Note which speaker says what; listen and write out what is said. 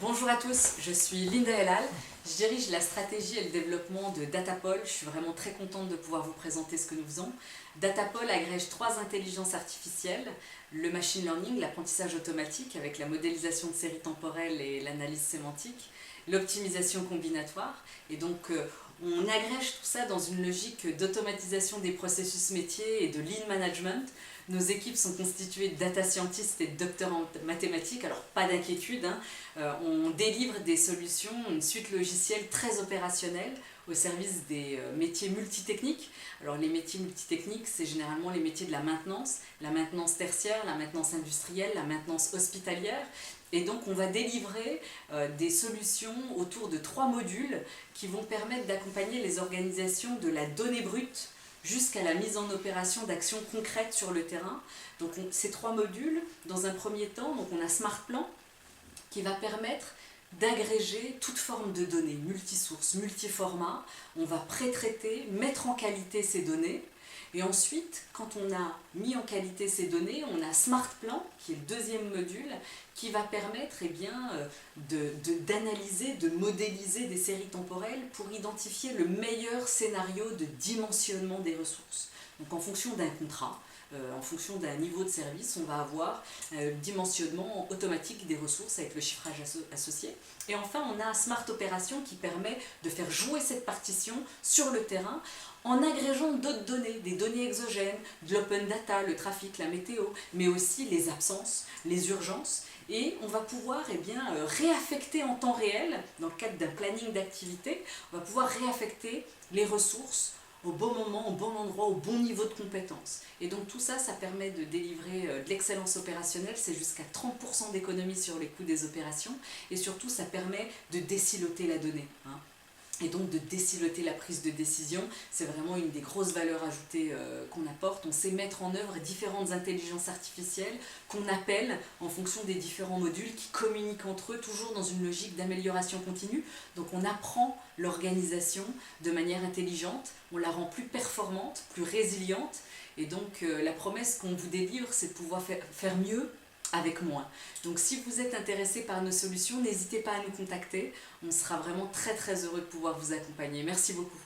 Speaker 1: Bonjour à tous, je suis Linda Elal, je dirige la stratégie et le développement de Datapol. Je suis vraiment très contente de pouvoir vous présenter ce que nous faisons. Datapol agrège 3 intelligences artificielles, le machine learning, l'apprentissage automatique avec la modélisation de séries temporelles et l'analyse sémantique, l'optimisation combinatoire. Et donc on agrège tout ça dans une logique d'automatisation des processus métiers et de lean management. Nos équipes sont constituées de data scientists et de docteurs en mathématiques, alors pas d'inquiétude, on délivre des solutions, une suite logicielle très opérationnelle au service des métiers multitechniques. Alors les métiers multitechniques, c'est généralement les métiers de la maintenance tertiaire, la maintenance industrielle, la maintenance hospitalière. Et donc on va délivrer des solutions autour de 3 modules qui vont permettre d'accompagner les organisations de la donnée brute jusqu'à la mise en opération d'actions concrètes sur le terrain. Donc ces 3 modules, dans un premier temps, donc on a SmartPlan qui va permettre d'agréger toute forme de données, multisources, multiformats. On va pré-traiter, mettre en qualité ces données. Et ensuite, quand on a mis en qualité ces données, on a SmartPlan, qui est le deuxième module, qui va permettre d'analyser, de modéliser des séries temporelles pour identifier le meilleur scénario de dimensionnement des ressources. Donc en fonction d'un contrat, en fonction d'un niveau de service, on va avoir le dimensionnement automatique des ressources avec le chiffrage associé. Et enfin, on a un Smart Opération qui permet de faire jouer cette partition sur le terrain en agrégeant d'autres données, des données exogènes, de l'open data, le trafic, la météo, mais aussi les absences, les urgences. Et on va pouvoir réaffecter en temps réel, dans le cadre d'un planning d'activité, on va pouvoir réaffecter les ressources au bon moment, au bon endroit, au bon niveau de compétence. Et donc tout ça, ça permet de délivrer de l'excellence opérationnelle, c'est jusqu'à 30% d'économie sur les coûts des opérations, et surtout ça permet de désiloter la donnée. Et donc de désiloter la prise de décision, c'est vraiment une des grosses valeurs ajoutées qu'on apporte. On sait mettre en œuvre différentes intelligences artificielles qu'on appelle en fonction des différents modules qui communiquent entre eux, toujours dans une logique d'amélioration continue. Donc on apprend l'organisation de manière intelligente, on la rend plus performante, plus résiliente. Et donc la promesse qu'on vous délivre, c'est de pouvoir faire mieux avec moins. Donc si vous êtes intéressé par nos solutions, n'hésitez pas à nous contacter. On sera vraiment très heureux de pouvoir vous accompagner. Merci beaucoup.